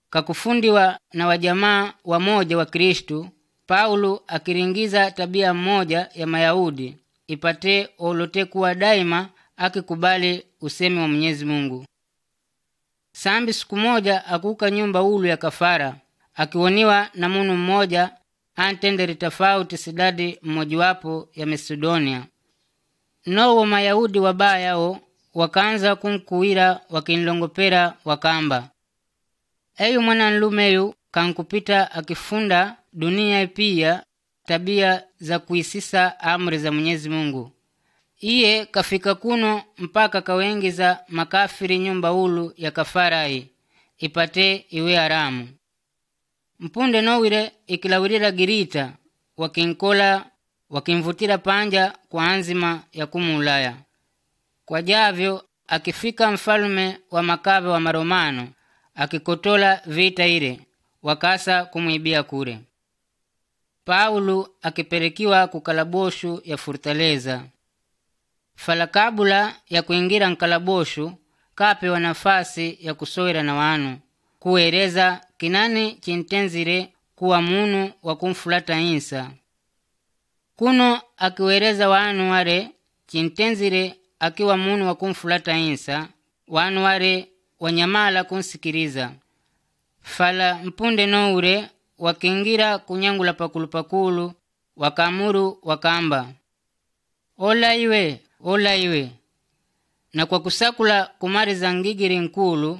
Kakufundiwa na wajamaa wa moja wa Kristu, Paulo akiringiza tabia mmoja ya Mayahudi ipate olote kuwa daima akikubali usemi wa Mwenyezi Mungu. Sambi siku moja akuka nyumba ulu ya kafara, akiwoniwa na munu mmoja antenderi tofauti sidadi mmojawapo ya Macedonia. Nowo Mayahudi wabayao wakaanza kumkuwira wakinlongopera wakamba, eyu mwana nlumeyu kankupita akifunda dunia pia tabia za kuisisa amri za Mwenyezi Mungu. Iye kafika kuno mpaka kawengiza makafiri nyumba ulu ya kafarai ipate iwe haramu. Mpunde nowire ikilawirira girita wakinkola wakimvutira panja kwa anzima ya kumulaya. Kwa javyo akifika mfalme wa makabe wa Maromano akikotola vita ile wakasa kumwibia kure. Paulo akipelekiwa kukalaboshu ya Fortaleza. Falakabula ya kuingira nkalaboshu kapewa nafasi ya kusowera na wanu kuwereza kinani chintenzire kuwa munu wa kumfulata Isa. Kuno akiwereza wanu ware chintenzire akiwa munu wa kumfulata Isa, wanu ware wanyamala kunsikiriza. Fala mpunde noure wakingira kunyangula pakulu wakamuru wakamba, ola iwe. Na kwa kusakula kumariza ngigiri nkulu,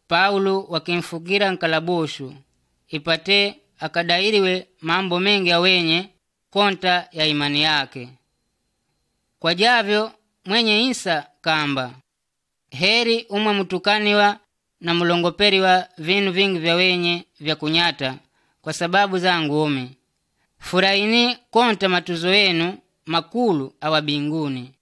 Paulo wakimfugira nkalaboshu ipate akadairiwe mambo mengi awenye konta ya imani yake. Kwa javyo mwenye Isa kamba, heri umwe mutukaniwa na mulongoperiwa vinu vingi vya wenye vya kunyata kwa sababu zangu ome. Furahini konta matuzo yenu makulu awa binguni.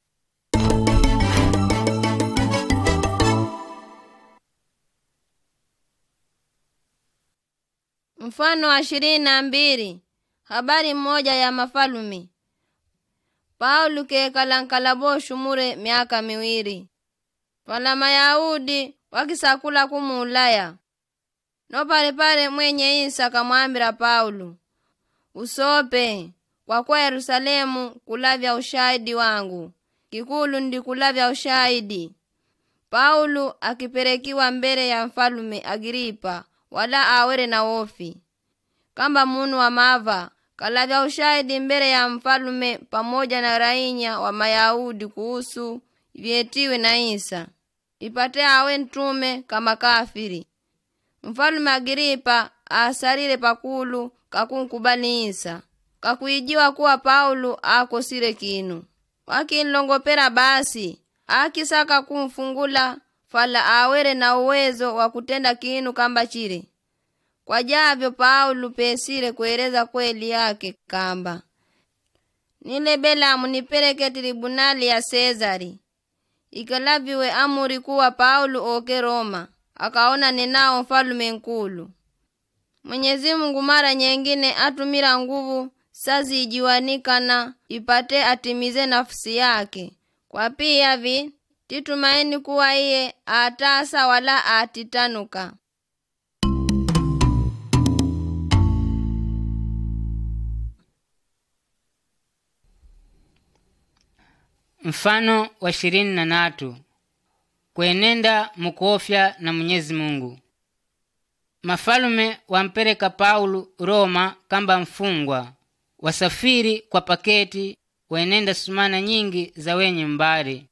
Mfano wa 22. Habari moja ya mafalumi. Paulo kekala nkalaboshu mure miaka 2. Pala Mayahudi wakisakula kumulaya. No pale mwenye Isa kamwambira Paulo, usope, kwa Yerusalemu kulavya ushahidi wangu. Kikulu ndi kulavya ushahidi. Paulo akiperekiwa mbele ya mfalume Agripa, wala awere na wofi. Kamba munu wa mava, kalavya ushahidi mbele ya mfalume pamoja na rainya wa Mayahudi kuhusu vyetiwe na Isa. Ipate awe ntume kama kafiri. Mfalume Agripa asarire pakulu kakunkubali Isa. Kakuijiwa kuwa Paulo akosire kinu. Wakinlongopera basi, akisaka kumfungula fala awere na uwezo wa kutenda kinu kamba chire. Kwa javyo Paulo pesire kueleza kweli yake kamba, nilebela munipeleke tribunali ya Sezari. Ikalaviwe amuri kuwa Paulo oke Roma, akaona ninao mfalume nkulu. Mwenyezi Mungu mara nyengine atumira nguvu sazi ijiwanikana ipate atimize nafsi yake. Kwa pia titumaini kuwa iye atasa wala atitanuka. Mfano wa 23. Kwenenda mukofya na Mwenyezi Mungu. Mafalume wampereka Paulo Roma kamba mfungwa. Wasafiri kwa paketi wenenda sumana nyingi za wenye mbari.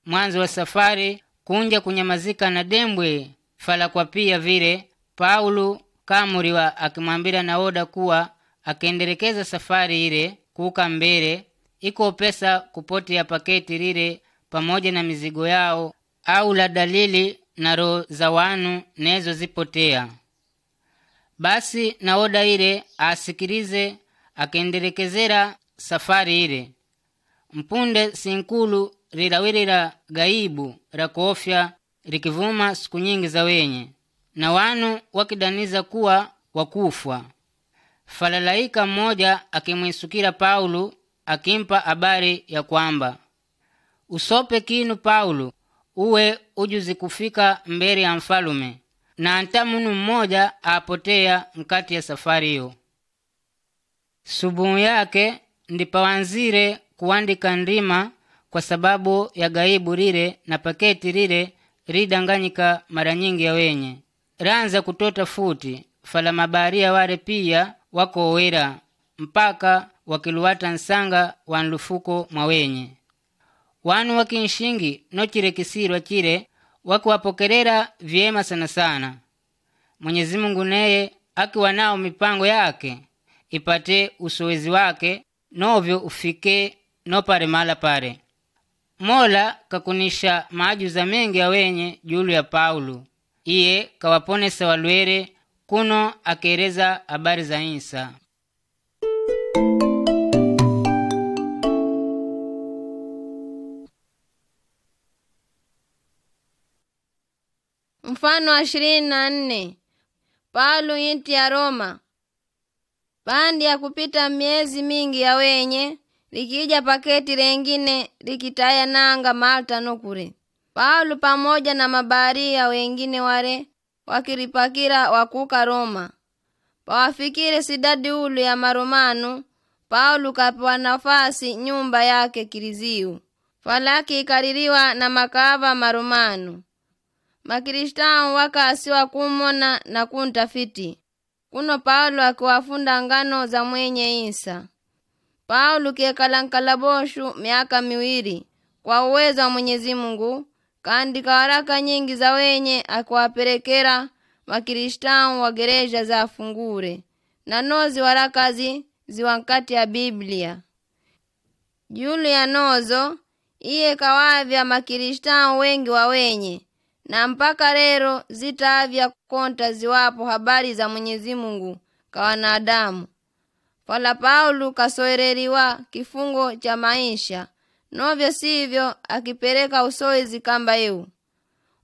Mwanzo wa safari kunja kunyamazika na dembwe fala kwa pia vile Paulo kamuriwa akimwambira naoda kuwa akenderekeza safari ile kuka mbele iko pesa kupoti ya paketi lile pamoja na mizigo yao au la dalili na roho za wanu nezo zipotea. Basi naoda ile asikilize akenderekezera safari ile. Mpunde sinkulu rilawirira gaibu la kofya likivuma siku nyingi za wenye na wanu wakidaniza kuwa wakufwa. Falalaika mmoja akimwisukira Paulo akimpa habari ya kwamba, usope kinu Paulo, uwe ujuzi kufika mbele ya mfalume, na anta munu mmoja apotea mkati ya safari hiyo. Subuhu yake ndipawanzire kuandika ndima kwa sababu ya gaibu lile na paketi lile ridanganyika mara nyingi ya wenye. Ranza kutota futi, fala mabaria wale pia wako owera, mpaka wakiluwata nsanga wanlufuko mwawenye. Wanu wakinshingi no chire kisirwa chire wakiwapokerera vyema sana. Mwenyezi Mungu neye akiwa nao mipango yake ipate usowezi wake novyo ufike no pare mala pare. Mola kakunisha maajuza mengi ya wenye julu ya Paulo. Iye kawaponesa walwere kuno akereza habari za Isa. Mfano wa 24. Paulo inti ya Roma. Bandi ya kupita miezi mingi ya wenye, likija paketi lengine likitaya nanga Malta nokure. Paulo pamoja na mabaria wengine wale wakiripakira wakuka Roma. Pawafikire sidadi ulu ya Maromanu, Paulo kapewa nafasi nyumba yake Kiliziu. Falaki ikaririwa na makava Maromanu. Makristau wakasiwa kumona na kuntafiti. kuno Paulo akiwafunda ngano za mwenye Isa. Paulo kiekalaboshu miaka 2 kwa uwezo wa Mwenyezi Mungu, kaandika waraka nyingi za wenye akiwaperekera Wakristiano wa gereja za afungure, na nozi warakazi ziwankati ya Biblia. Juli ya nozo iye kawavya Makristiano wengi wa wenye, na mpaka lero zitaavya konta ziwapo habari za Mwenyezi Mungu kwa wanadamu. Fala Paulo kasoereriwa kifungo cha maisha, novyo sivyo akipereka usoizi kamba yu.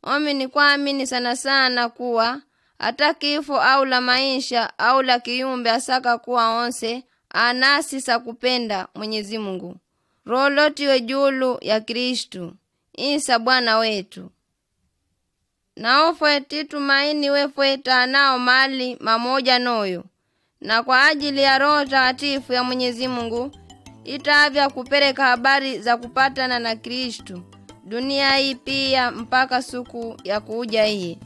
Omi ni kuamini sana sana kuwa hata kifo au la maisha au la kiumbe asaka kuwa onse anasi sa kupenda Mwenyezi Mungu. Rolotiwe julu ya Kristu Isa Bwana wetu. Na ofwe titumaini wefwe tanao mali mamoja noyo, na kwa ajili ya Roho Takatifu ya Mwenyezi Mungu itaavya kupereka habari za kupatana na Kristu dunia hii pia mpaka siku ya kuja hii.